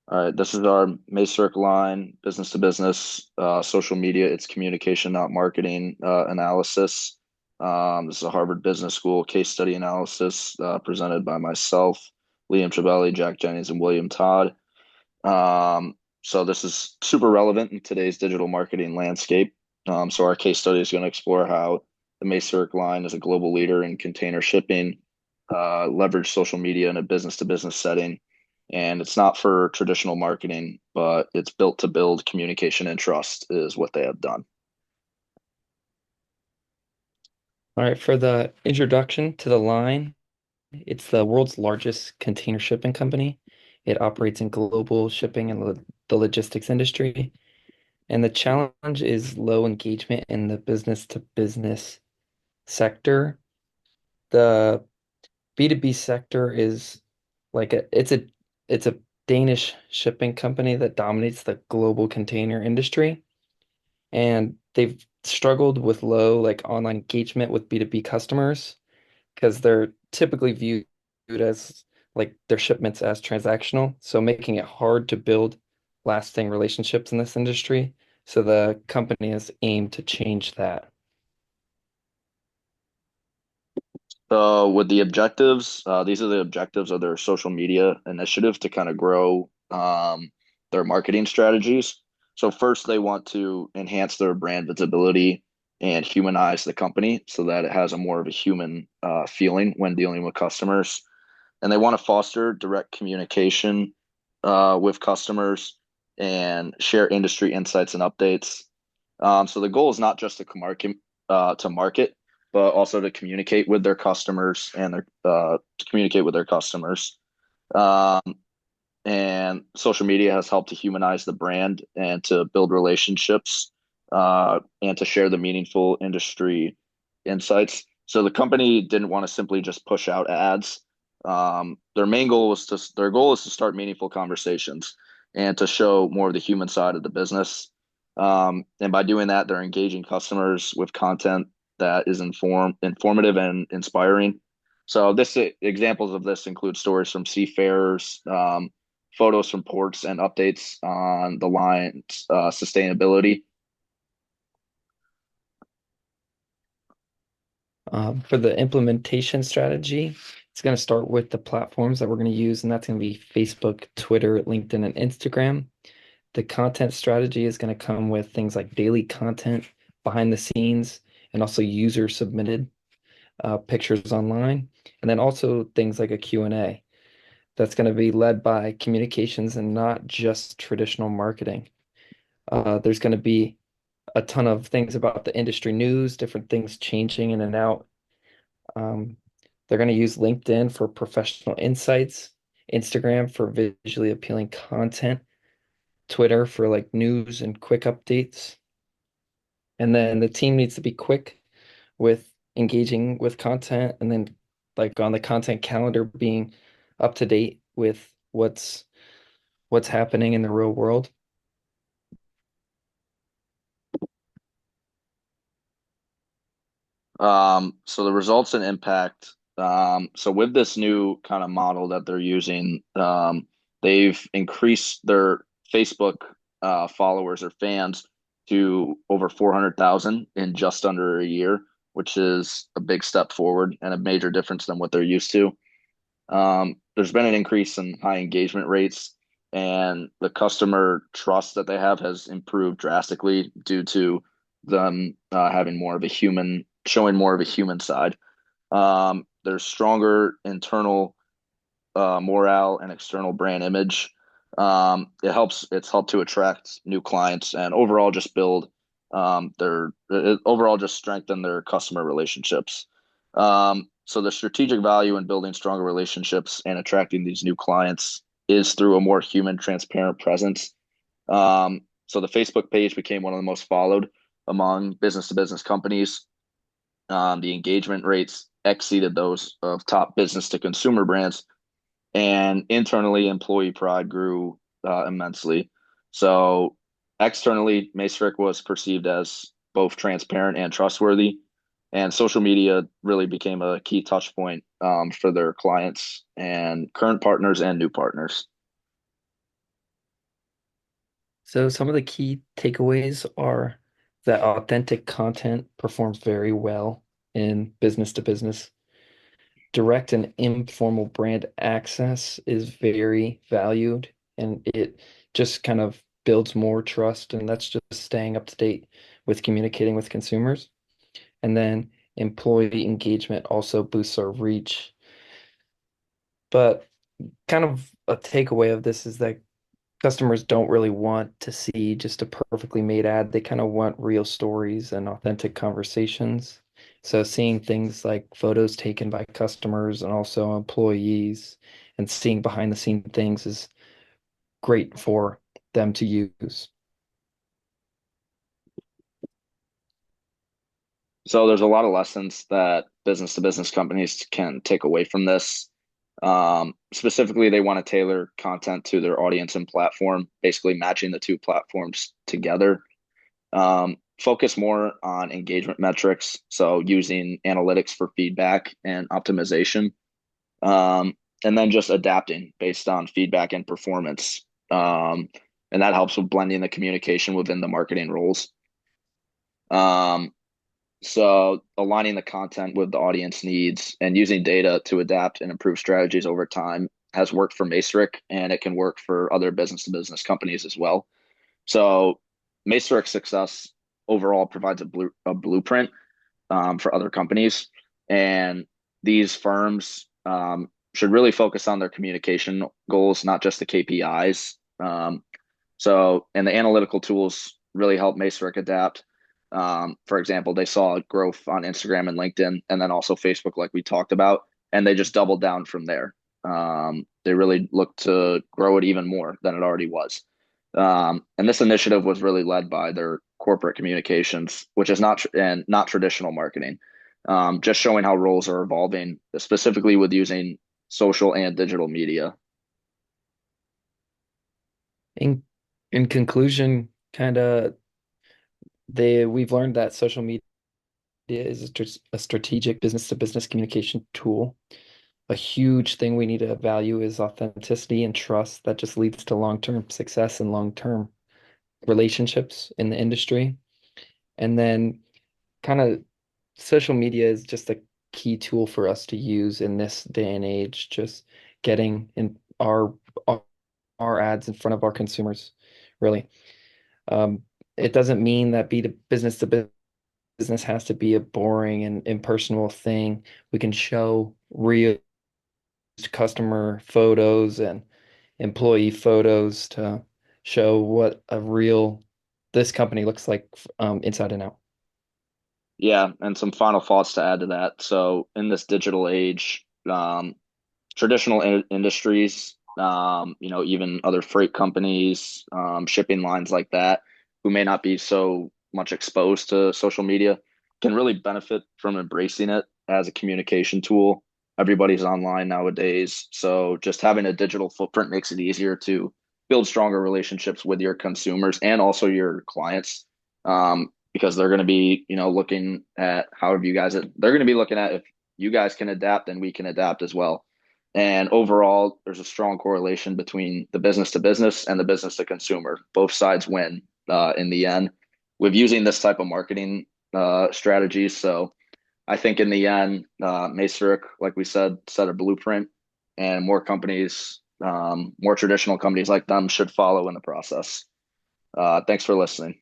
All right, this is our Maersk line, business to business, social media. It's communication, not marketing analysis. This is a Harvard Business School case study analysis presented by myself, Liam Trabelli, Jack Jennings, and William Todd. So this is super relevant in today's digital marketing landscape. So our case study is going to explore how the Maersk line is a global leader in container shipping, leverage social media in a business to business setting. And it's not for traditional marketing, but it's built to build communication and trust is what they have done. All right, for the introduction to the line, it's the world's largest container shipping company. It operates in global shipping and the logistics industry. And the challenge is low engagement in the business to business sector. The B2B sector is like it's a Danish shipping company that dominates the global container industry. And they've struggled with low online engagement with B2B customers because they're typically viewed as their shipments as transactional, so making it hard to build lasting relationships in this industry. So the company has aimed to change that. So with the objectives, these are the objectives of their social media initiative to kind of grow their marketing strategies. So first, they want to enhance their brand visibility and humanize the company so that it has a more of a human feeling when dealing with customers. And they want to foster direct communication with customers and share industry insights and updates. So the goal is not just to market, but also to communicate with their customers and to communicate with their customers. Um, and social media has helped to humanize the brand and to build relationships and to share the meaningful industry insights. So the company didn't want to simply just push out ads. Their goal is to start meaningful conversations and to show more of the human side of the business. And by doing that, they're engaging customers with content that is informative and inspiring. So this examples of this include stories from seafarers, photos from ports, and updates on the line's sustainability. For the implementation strategy, it's going to start with the platforms that we're going to use, and that's going to be Facebook, Twitter, LinkedIn, and Instagram. The content strategy is going to come with things like daily content behind the scenes and also user submitted pictures online, and then also things like a Q&A that's going to be led by communications and not just traditional marketing. There's going to be a ton of things about the industry news, different things changing in and out. Um, they're going to use LinkedIn for professional insights, Instagram for visually appealing content, Twitter for news and quick updates. And then the team needs to be quick with engaging with content and then on the content calendar being up to date with what's happening in the real world. So the results and impact. So with this new kind of model that they're using, they've increased their Facebook followers or fans to over 400,000 in just under a year, which is a big step forward and a major difference than what they're used to. There's been an increase in high engagement rates, and the customer trust that they have has improved drastically due to them having more of a human, showing more of a human side. There's stronger internal morale and external brand image. It's helped to attract new clients and overall just build overall just strengthen their customer relationships. So the strategic value in building stronger relationships and attracting these new clients is through a more human, transparent presence. So the Facebook page became one of the most followed among business to business companies. The engagement rates exceeded those of top business to consumer brands, and internally, employee pride grew immensely. So externally, Macerich was perceived as both transparent and trustworthy, and social media really became a key touch point for their clients and current partners and new partners. So some of the key takeaways are that authentic content performs very well in business to business. Direct and informal brand access is very valued, and it just kind of builds more trust, and that's just staying up to date with communicating with consumers. And then employee engagement also boosts our reach. But kind of a takeaway of this is that customers don't really want to see just a perfectly made ad. They kind of want real stories and authentic conversations. So seeing things like photos taken by customers and also employees and seeing behind the scene things is great for them to use. So there's a lot of lessons that business to business companies can take away from this. Specifically, they want to tailor content to their audience and platform, basically matching the two platforms together. Focus more on engagement metrics, so using analytics for feedback and optimization, and then just adapting based on feedback and performance. And that helps with blending the communication within the marketing roles. Um, so aligning the content with the audience needs and using data to adapt and improve strategies over time has worked for Macerich, and it can work for other business to business companies as well. So Macerich's success overall provides a blueprint for other companies, and these firms should really focus on their communication goals, not just the KPIs. And the analytical tools really help Macerich adapt. For example, they saw growth on Instagram and LinkedIn, and then also Facebook, like we talked about, and they just doubled down from there. They really looked to grow it even more than it already was. And this initiative was really led by their corporate communications, which is not traditional marketing. Just showing how roles are evolving, specifically with using social and digital media. In in conclusion, kind of they we've learned that social media is a strategic business to business communication tool. A huge thing we need to value is authenticity and trust that just leads to long-term success and long-term relationships in the industry. And then kind of social media is just a key tool for us to use in this day and age, just getting in our ads in front of our consumers, really. Um, it doesn't mean that be to business to business has to be a boring and impersonal thing. We can show real customer photos and employee photos to show what a real this company looks like inside and out. Yeah, and some final thoughts to add to that. So in this digital age, traditional industries, even other freight companies, shipping lines like that, who may not be so much exposed to social media, can really benefit from embracing it as a communication tool. Everybody's online nowadays, so just having a digital footprint makes it easier to build stronger relationships with your consumers and also your clients. Because they're going to be, looking at however you guys, they're going to be looking at if you guys can adapt, then we can adapt as well. And overall, there's a strong correlation between the business to business and the business to consumer. Both sides win in the end with using this type of marketing strategies. So I think in the end, Macerich, like we said, set a blueprint, and more companies, more traditional companies like them should follow in the process. Thanks for listening.